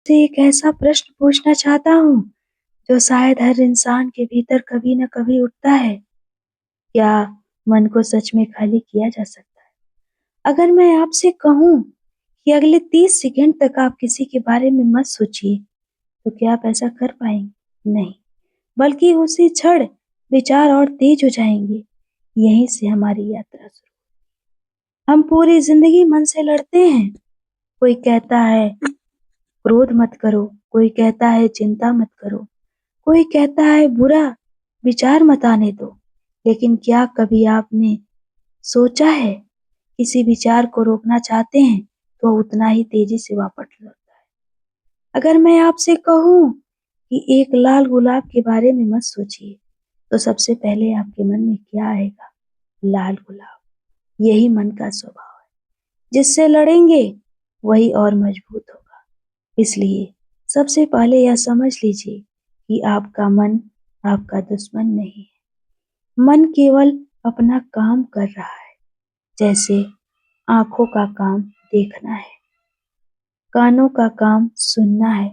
से एक ऐसा प्रश्न पूछना चाहता हूँ जो शायद हर इंसान के भीतर कभी न कभी उठता है। क्या मन को सच में खाली किया जा सकता है? अगर मैं आपसे कहूँ कि अगले 30 सेकंड तक आप किसी के बारे में मत सोचिए, तो क्या आप ऐसा कर पाएंगे? नहीं, बल्कि उसी क्षण विचार और तेज हो जाएंगे। यहीं से हमारी यात्रा शुरू। हम पूरी जिंदगी मन से लड़ते हैं। कोई कहता है क्रोध मत करो, कोई कहता है चिंता मत करो, कोई कहता है बुरा विचार मत आने दो। लेकिन क्या कभी आपने सोचा है, किसी विचार को रोकना चाहते हैं तो उतना ही तेजी से वापस लौटता है। अगर मैं आपसे कहूं कि एक लाल गुलाब के बारे में मत सोचिए, तो सबसे पहले आपके मन में क्या आएगा? लाल गुलाब। यही मन का स्वभाव है। जिससे लड़ेंगे वही और मजबूत होगा। इसलिए सबसे पहले यह समझ लीजिए कि आपका मन आपका दुश्मन नहीं है। मन केवल अपना काम कर रहा है। जैसे आंखों का काम देखना है, कानों का काम सुनना है,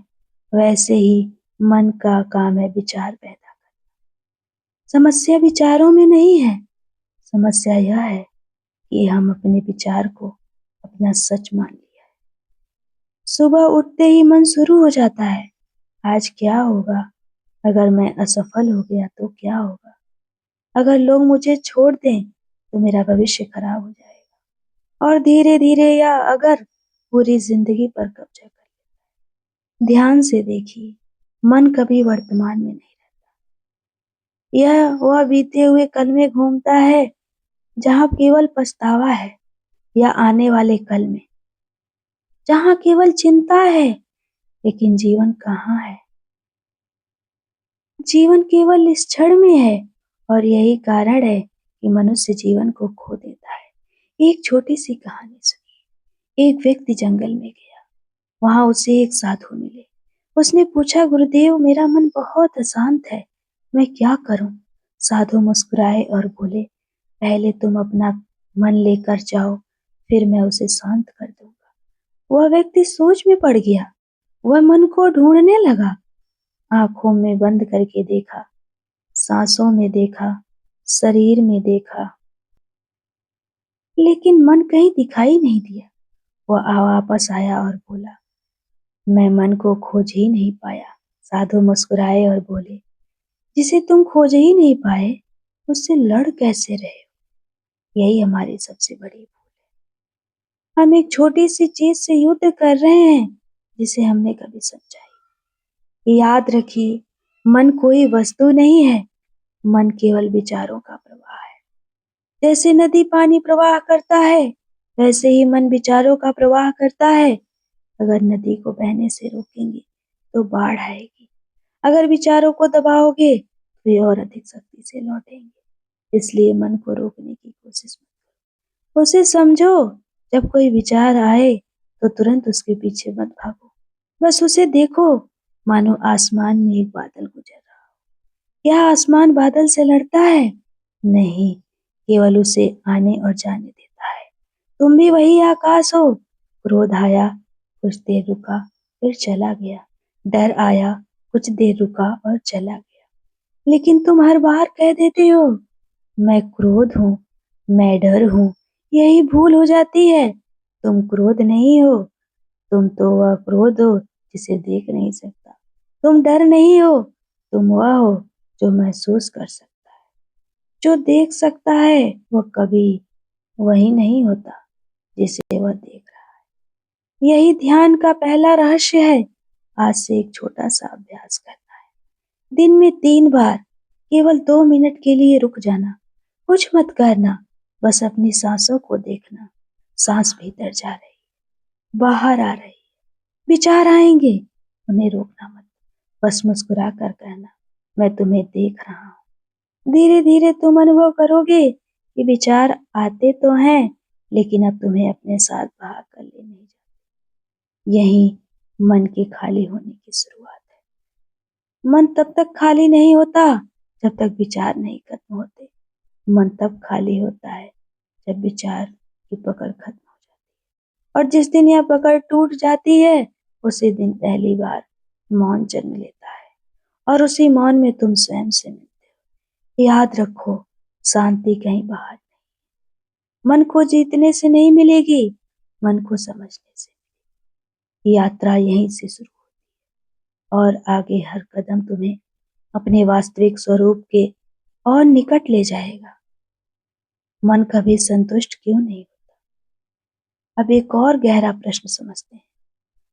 वैसे ही मन का काम है विचार पैदा करना। समस्या विचारों में नहीं है, समस्या यह है कि हम अपने विचार को अपना सच मान लिया है। सुबह उठते ही मन शुरू हो जाता है, आज क्या होगा? अगर मैं असफल हो गया तो क्या होगा? अगर लोग मुझे छोड़ दें तो मेरा भविष्य खराब हो जाएगा। और धीरे धीरे या अगर पूरी जिंदगी पर कब्जा कर लिया। ध्यान से देखिए, मन कभी वर्तमान में नहीं रहता। यह वह बीते हुए कल में घूमता है जहाँ केवल पछतावा है, या आने वाले कल में जहाँ केवल चिंता है। लेकिन जीवन कहाँ है? जीवन केवल इस क्षण में है। और यही कारण है कि मनुष्य जीवन को खो देता है। एक छोटी सी कहानी सुनिए। एक व्यक्ति जंगल में गया। वहां उसे एक साधु मिले। उसने पूछा, गुरुदेव, मेरा मन बहुत अशांत है, मैं क्या करूं? साधु मुस्कुराए और बोले, पहले तुम अपना मन लेकर जाओ, फिर मैं उसे शांत कर दूंगा। वह व्यक्ति सोच में पड़ गया। वह मन को ढूंढने लगा। आंखों में बंद करके देखा, सांसों में देखा, शरीर में देखा, लेकिन मन कहीं दिखाई नहीं दिया। वह वापस आया और बोला, मैं मन को खोज ही नहीं पाया। साधु मुस्कुराए और बोले, जिसे तुम खोज ही नहीं पाए उससे लड़ कैसे रहे हो? यही हमारी सबसे बड़ी भूल है। हम एक छोटी सी चीज से युद्ध कर रहे हैं जिसे हमने कभी समझा ही। याद रखिए, मन कोई वस्तु नहीं है, मन केवल विचारों का प्रवाह है। जैसे नदी पानी प्रवाह करता है, वैसे ही मन विचारों का प्रवाह करता है। अगर नदी को बहने से रोकेंगे तो बाढ़ आएगी। अगर विचारों को दबाओगे तो ये और अधिक शक्ति से लौटेंगे। इसलिए मन को रोकने की कोशिश मत करो। उसे समझो। जब कोई विचार आए तो तुरंत उसके पीछे मत भागो। बस उसे देखो, मानो आसमान में एक बादल गुजर रहा हो। क्या आसमान बादल से लड़ता है? नहीं, केवल उसे आने और जाने देता है। तुम भी वही आकाश हो। क्रोध आया, कुछ देर रुका, फिर चला गया। डर आया, कुछ देर रुका और चला गया। लेकिन तुम हर बार कह देते हो, मैं क्रोध हूँ, मैं डर हूँ। यही भूल हो जाती है। तुम क्रोध नहीं हो, तुम तो वह क्रोध हो जिसे देख नहीं सकता। तुम डर नहीं हो, तुम वह हो जो महसूस कर सकता है। जो देख सकता है वह कभी वही नहीं होता जिसे वह देख रहा है। यही ध्यान का पहला रहस्य है। आज से एक छोटा सा अभ्यास करना है। दिन में 3 बार केवल 2 मिनट के लिए रुक जाना। कुछ मत करना, बस अपनी सांसों को देखना। सांस भीतर जा रही, बाहर आ रही। विचार आएंगे, उन्हें रोकना मत। बस मुस्कुरा कर कहना, मैं तुम्हें देख रहा हूँ। धीरे धीरे तुम अनुभव करोगे कि विचार आते तो हैं, लेकिन अब तुम्हें अपने साथ भाग कर ले नहीं जाते। यही मन के खाली होने की शुरुआत है। मन तब तक खाली नहीं होता जब तक विचार नहीं खत्म होते। मन तब खाली होता है जब विचार की पकड़ खत्म हो जाती है। और जिस दिन यह पकड़ टूट जाती है, उसी दिन पहली बार मौन जन्म लेता है और उसी मौन में तुम स्वयं से मिलते हो। याद रखो, शांति कहीं बाहर नहीं, मन को जीतने से नहीं मिलेगी, मन को समझने से। यात्रा यहीं से शुरू और आगे हर कदम तुम्हें अपने वास्तविक स्वरूप के और निकट ले जाएगा। मन कभी संतुष्ट क्यों नहीं होता? अब एक और गहरा प्रश्न समझते हैं।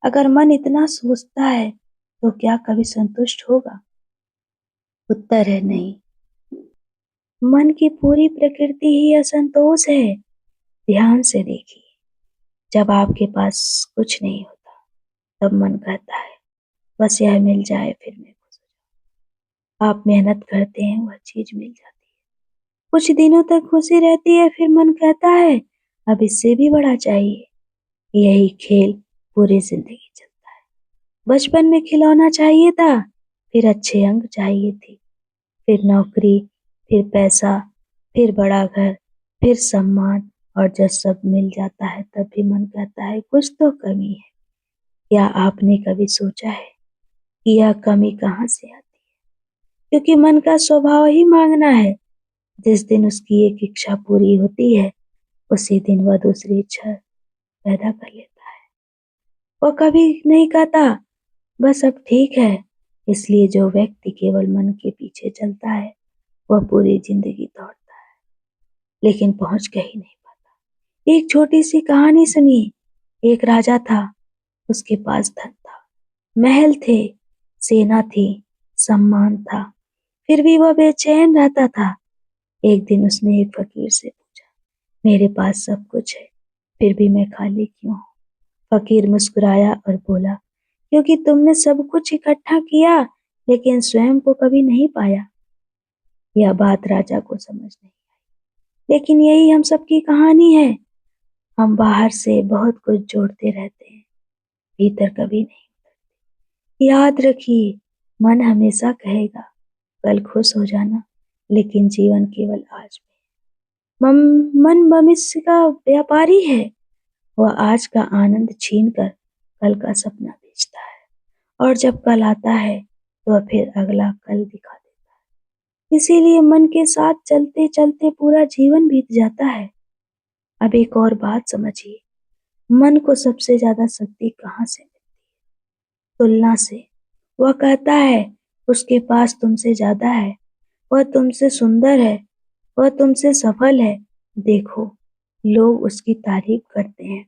अगर मन इतना सोचता है तो क्या कभी संतुष्ट होगा? उत्तर है नहीं। मन की पूरी प्रकृति ही असंतोष है। ध्यान से देखिए, जब आपके पास कुछ नहीं होता तब मन कहता है बस यह मिल जाए फिर मैं खुश हो जाऊं। आप मेहनत करते हैं, वह चीज मिल जाती है, कुछ दिनों तक खुशी रहती है, फिर मन कहता है अब इससे भी बड़ा चाहिए। यही खेल पूरी जिंदगी चलता है। बचपन में खिलौना चाहिए था, फिर अच्छे अंक चाहिए थे, फिर नौकरी, फिर पैसा, फिर बड़ा घर, फिर सम्मान, और जब सब मिल जाता है तब भी मन कहता है कुछ तो कमी है। क्या आपने कभी सोचा है कि यह कमी कहाँ से आती है? क्योंकि मन का स्वभाव ही मांगना है। जिस दिन उसकी एक इच्छा पूरी होती है उसी दिन वह दूसरी इच्छा पैदा कर लेता है। वह कभी नहीं कहता बस अब ठीक है। इसलिए जो व्यक्ति केवल मन के पीछे चलता है वह पूरी जिंदगी दौड़ता है लेकिन पहुंच कहीं नहीं पाता। एक छोटी सी कहानी सुनिए। एक राजा था, उसके पास धन था, महल थे, सेना थी, सम्मान था, फिर भी वह बेचैन रहता था। एक दिन उसने एक फकीर से पूछा, मेरे पास सब कुछ है फिर भी मैं खाली क्यों हूँ? फकीर मुस्कुराया और बोला, क्योंकि तुमने सब कुछ इकट्ठा किया लेकिन स्वयं को कभी नहीं पाया। यह बात राजा को समझ नहीं आई, लेकिन यही हम सबकी कहानी है। हम बाहर से बहुत कुछ जोड़ते रहते हैं, भीतर कभी नहीं। याद रखिए, मन हमेशा कहेगा कल खुश हो जाना, लेकिन जीवन केवल आज में। मन भविष्य का व्यापारी है। वह आज का आनंद छीनकर कल का सपना बेचता है, और जब कल आता है तो वह फिर अगला कल दिखा देता है। इसीलिए मन के साथ चलते चलते पूरा जीवन बीत जाता है। अब एक और बात समझिए, मन को सबसे ज्यादा शक्ति कहाँ से मिलती है? तुलना से। वह कहता है उसके पास तुमसे ज्यादा है, वह तुमसे सुंदर है, वह तुमसे सफल है। देखो, लोग उसकी तारीफ करते हैं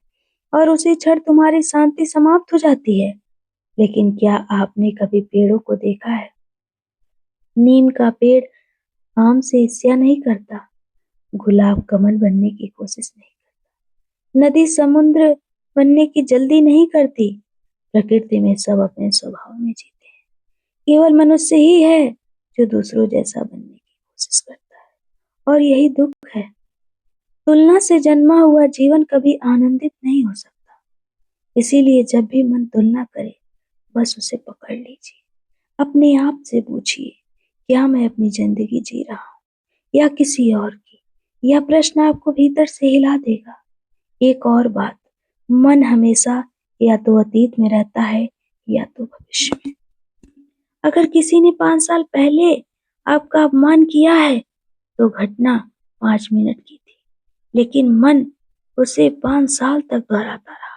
और उसी क्षण तुम्हारी शांति समाप्त हो जाती है। लेकिन क्या आपने कभी पेड़ों को देखा है? नीम का पेड़ आम से ईर्ष्या नहीं करता, गुलाब कमल बनने की कोशिश नहीं करता, नदी समुद्र बनने की जल्दी नहीं करती। प्रकृति में सब अपने स्वभाव में जीते हैं। केवल मनुष्य ही है जो दूसरों जैसा बनने की कोशिश करता है, और यही दुख है। तुलना से जन्मा हुआ जीवन कभी आनंदित नहीं हो सकता। इसीलिए जब भी मन तुलना करे बस उसे पकड़ लीजिए। अपने आप से पूछिए, क्या मैं अपनी जिंदगी जी रहा हूँ या किसी और की? यह प्रश्न आपको भीतर से हिला देगा। एक और बात, मन हमेशा या तो अतीत में रहता है या तो भविष्य में। अगर किसी ने 5 साल पहले आपका अपमान किया है तो घटना 5 मिनट की थी, लेकिन मन उसे 5 साल तक दोहराता रहा।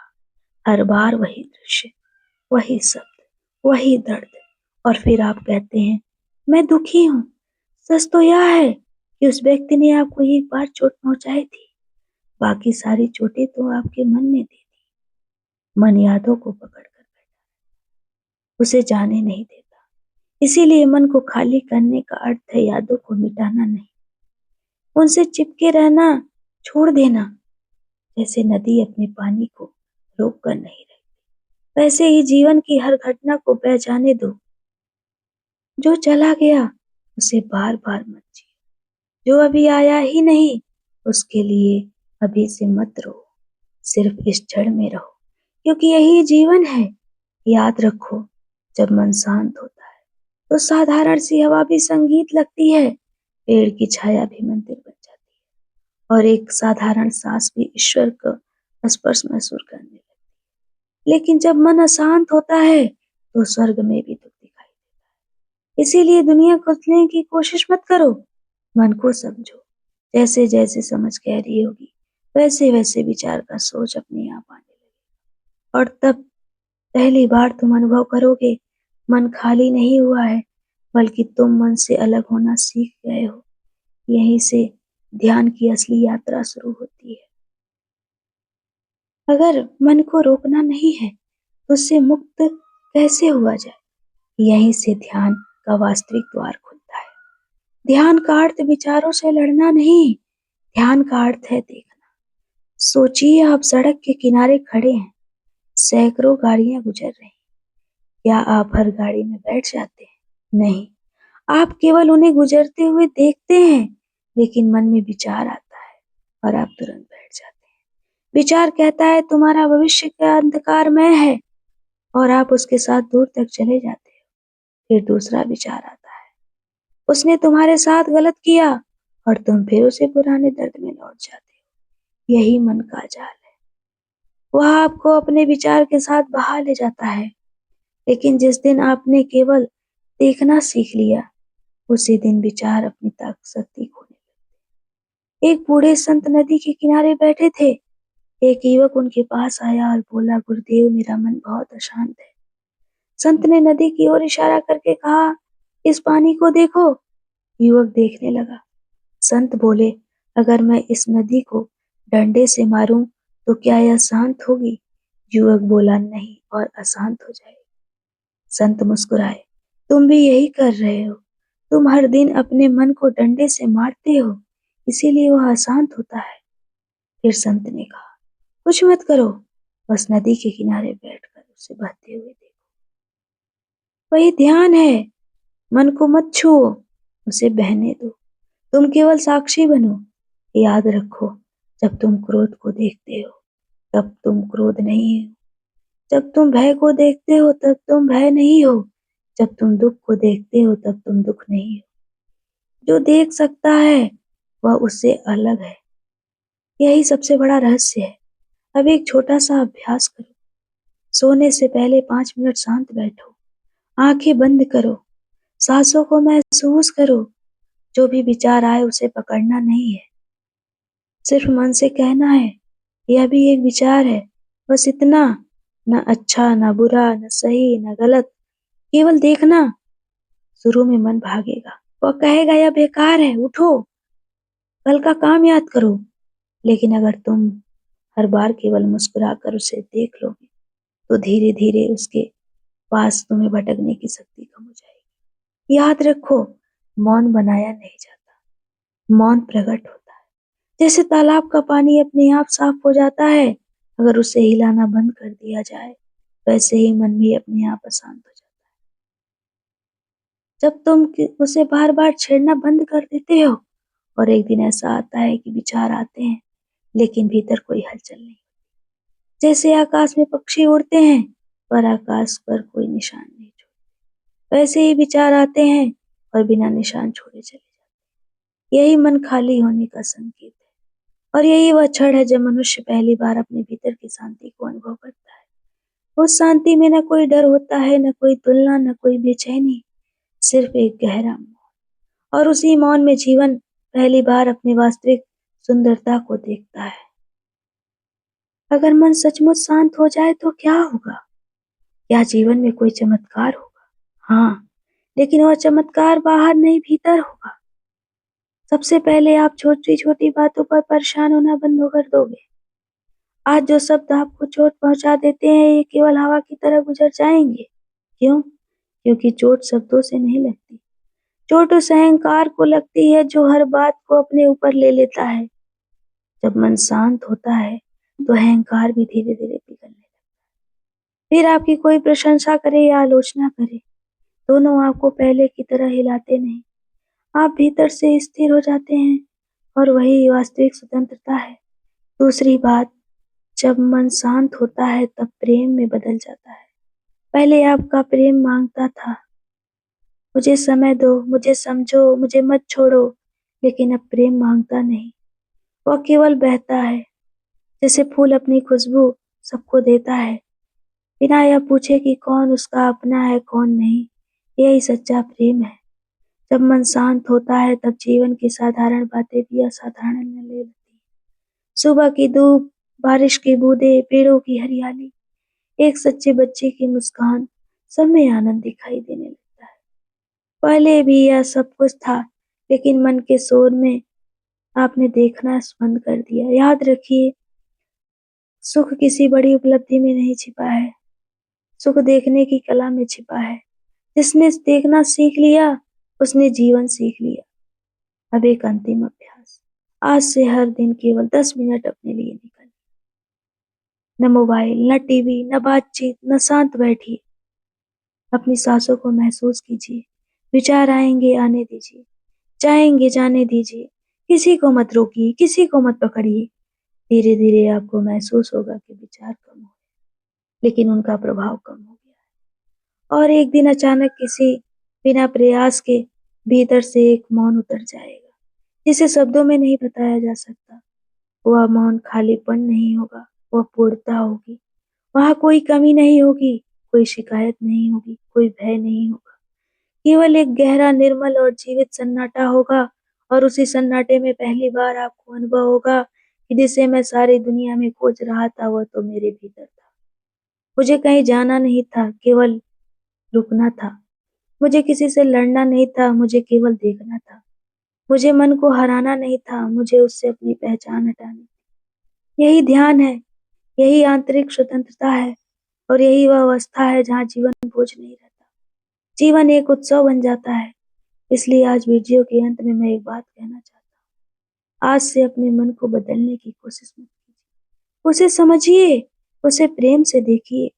हर बार वही दृश्य, वही शब्द, वही दर्द, और फिर आप कहते हैं मैं दुखी हूँ। सच तो यह है कि उस व्यक्ति ने आपको एक बार चोट पहुंचाई थी, बाकी सारी चोटें तो आपके मन ने दी थी। मन यादों को पकड़ कर बैठा, उसे जाने नहीं देता। इसीलिए मन को खाली करने का अर्थ है यादों को मिटाना नहीं, उनसे चिपके रहना छोड़ देना। जैसे नदी अपने पानी को रोक कर नहीं रही, वैसे ही जीवन की हर घटना को बह जाने दो। जो चला गया उसे बार बार मत जियो, जो अभी आया ही नहीं उसके लिए अभी से मत रो। सिर्फ इस क्षण में रहो, क्योंकि यही जीवन है। याद रखो, जब मन शांत होता है तो साधारण सी हवा भी संगीत लगती है, पेड़ की छाया भी मंदिर बन जाती है, और एक साधारण सांस भी ईश्वर का स्पर्श महसूस करने लगती है। लेकिन जब मन अशांत होता है तो स्वर्ग में भी दुख दिखाई देता है। इसीलिए दुनिया को बदलने की कोशिश मत करो, मन को समझो। जैसे जैसे समझ गहरी होगी वैसे वैसे विचार का सोच अपने आप आने लगे, और तब पहली बार तुम अनुभव करोगे मन खाली नहीं हुआ है, बल्कि तुम मन से अलग होना सीख गए हो। यहीं से ध्यान की असली यात्रा शुरू होती है। अगर मन को रोकना नहीं है तो उससे मुक्त कैसे हुआ जाए? यहीं से ध्यान का वास्तविक द्वार खुलता है। ध्यान का अर्थ विचारों से लड़ना नहीं, ध्यान का अर्थ है देखना। सोचिए आप सड़क के किनारे खड़े हैं, सैकड़ों गाड़ियां गुजर रही हैं। क्या आप हर गाड़ी में बैठ जाते हैं? नहीं, आप केवल उन्हें गुजरते हुए देखते हैं, लेकिन मन में विचार आता है और आप तुरंत बैठ जाते हैं। विचार कहता है तुम्हारा भविष्य का अंधकारमय है, और आप उसके साथ दूर तक चले जाते हो। फिर दूसरा विचार आता है, उसने तुम्हारे साथ गलत किया, और तुम फिर उसे पुराने दर्द में लौट जाते हो। यही मन का जाल है। वह आपको अपने विचार के साथ बहा ले जाता है, लेकिन जिस दिन आपने केवल देखना सीख लिया, उसी दिन विचार अपनी ताकत शक्ति खोने लगे। एक बूढ़े संत नदी के किनारे बैठे थे। एक युवक उनके पास आया और बोला, गुरुदेव मेरा मन बहुत अशांत है। संत ने नदी की ओर इशारा करके कहा, इस पानी को देखो। युवक देखने लगा। संत बोले, अगर मैं इस नदी को डंडे से मारूं तो क्या यह शांत होगी? युवक बोला, नहीं, और अशांत हो जाएगी। संत मुस्कुराए, तुम भी यही कर रहे हो। तुम हर दिन अपने मन को डंडे से मारते हो, इसीलिए वह अशांत होता है। फिर संत ने कहा, कुछ मत करो, बस नदी के किनारे बैठकर उसे बहते हुए देखो। वही ध्यान है। मन को मत छुओ, उसे बहने दो। तुम केवल साक्षी बनो। याद रखो, जब तुम क्रोध को देखते हो तब तुम क्रोध नहीं हो। जब तुम भय को देखते हो तब तुम भय नहीं हो। जब तुम दुख को देखते हो तब तुम दुख नहीं हो। जो देख सकता है वह उससे अलग है। यही सबसे बड़ा रहस्य है। अब एक छोटा सा अभ्यास करो। सोने से पहले 5 मिनट शांत बैठो, आंखें बंद करो, सांसों को महसूस करो। जो भी विचार आए उसे पकड़ना नहीं है, सिर्फ मन से कहना है, यह भी एक विचार है, बस इतना। न अच्छा न बुरा, न सही न गलत, केवल देखना। शुरू में मन भागेगा, वह कहेगा यह बेकार है, उठो, कल का काम याद करो। लेकिन अगर तुम हर बार केवल मुस्कुरा कर उसे देख लोगे तो धीरे धीरे उसके पास तुम्हें भटकने की शक्ति कम हो जाएगी। याद रखो, मौन बनाया नहीं जाता, मौन प्रकट होता है। जैसे तालाब का पानी अपने आप साफ हो जाता है, अगर उसे हिलाना बंद कर दिया जाए, वैसे ही मन भी अपने आप अशांत हो जाता है। जब तुम उसे बार बार छेड़ना बंद कर देते हो, और एक दिन ऐसा आता है कि विचार आते हैं लेकिन भीतर कोई हलचल नहीं। जैसे आकाश में पक्षी उड़ते हैं पर आकाश पर कोई निशान नहीं छोड़ते, वैसे ही विचार आते हैं और बिना निशान छोड़े चले जाते। यही मन खाली होने का संकेत है, और यही वह क्षण है जब मनुष्य पहली बार अपने भीतर की शांति को अनुभव करता है। उस शांति में न कोई डर होता है, न कोई तुलना, न कोई बेचैनी, सिर्फ एक गहरा मौन। और उसी मौन में जीवन पहली बार अपनी वास्तविक सुंदरता को देखता है। अगर मन सचमुच शांत हो जाए तो क्या होगा? क्या जीवन में कोई चमत्कार होगा? हाँ, लेकिन वह चमत्कार बाहर नहीं भीतर होगा। सबसे पहले आप छोटी छोटी बातों पर परेशान होना बंद कर दोगे। आज जो शब्द आपको चोट पहुंचा देते हैं ये केवल हवा की तरह गुजर जाएंगे। क्यों? क्योंकि चोट शब्दों से नहीं लगती। चोट उस अहंकार को लगती है जो हर बात को अपने ऊपर ले लेता है। जब मन शांत होता है तो अहंकार भी धीरे धीरे पिघलने लगता है। फिर आपकी कोई प्रशंसा करे या आलोचना करे, दोनों आपको पहले की तरह हिलाते नहीं। आप भीतर से स्थिर हो जाते हैं, और वही वास्तविक स्वतंत्रता है। दूसरी बात, जब मन शांत होता है तब प्रेम में बदल जाता है। पहले आपका प्रेम मांगता था, मुझे समय दो, मुझे समझो, मुझे मत छोड़ो। लेकिन अब प्रेम मांगता नहीं, वह केवल बहता है। जैसे फूल अपनी खुशबू सबको देता है, बिना यह पूछे कि कौन उसका अपना है कौन नहीं। यही सच्चा प्रेम है। जब मन शांत होता है तब जीवन की साधारण बातें भी असाधारण लगने लगती हैं। सुबह की धूप, बारिश की बूंदें, पेड़ों की हरियाली, एक सच्चे बच्चे की मुस्कान, सब में आनंद दिखाई देने लगता है। पहले भी यह सब कुछ था, लेकिन मन के शोर में आपने देखना बंद कर दिया। याद रखिए, सुख किसी बड़ी उपलब्धि में नहीं छिपा है, सुख देखने की कला में छिपा है। जिसने देखना सीख लिया, उसने जीवन सीख लिया। अब एक अंतिम अभ्यास, आज से हर दिन केवल 10 मिनट अपने लिए निकालिए। न मोबाइल, न टीवी, न बातचीत, न शांत बैठिए। अपनी सांसों को महसूस कीजिए। विचार आएंगे, आने दीजिए। जाएंगे, जाने दीजिए। किसी को मत रोकिए, किसी को मत पकड़िए। धीरे धीरे आपको महसूस होगा कि विचार कम हो, लेकिन उनका प्रभाव कम हो गया है। और एक दिन अचानक किसी बिना प्रयास के भीतर से एक मौन उतर जाएगा, जिसे शब्दों में नहीं बताया जा सकता। वह मौन खालीपन नहीं होगा, वह पूर्णता होगी। वहां कोई कमी नहीं होगी, कोई शिकायत नहीं होगी, कोई भय नहीं होगा। केवल एक गहरा, निर्मल और जीवित सन्नाटा होगा। और उसी सन्नाटे में पहली बार आपको अनुभव होगा कि जिसे मैं सारी दुनिया में खोज रहा था, वह तो मेरे भीतर था। मुझे कहीं जाना नहीं था, केवल रुकना था। मुझे किसी से लड़ना नहीं था, मुझे केवल देखना था। मुझे मन को हराना नहीं था, मुझे उससे अपनी पहचान हटानी थी। यही ध्यान है, यही आंतरिक स्वतंत्रता है, और यही वह अवस्था है जहाँ जीवन बोझ नहीं रहता, जीवन एक उत्सव बन जाता है। इसलिए आज वीडियो के अंत में मैं एक बात कहना चाहता हूँ। आज से अपने मन को बदलने की कोशिश मत कीजिए। उसे समझिए, उसे प्रेम से देखिए,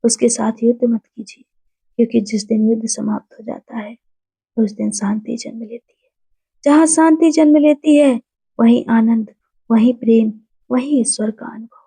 उसके साथ युद्ध मत कीजिए। क्योंकि जिस दिन युद्ध समाप्त हो जाता है, उस दिन शांति जन्म लेती है। जहाँ शांति जन्म लेती है, वहीं आनंद, वहीं प्रेम, वहीं ईश्वर का अनुभव।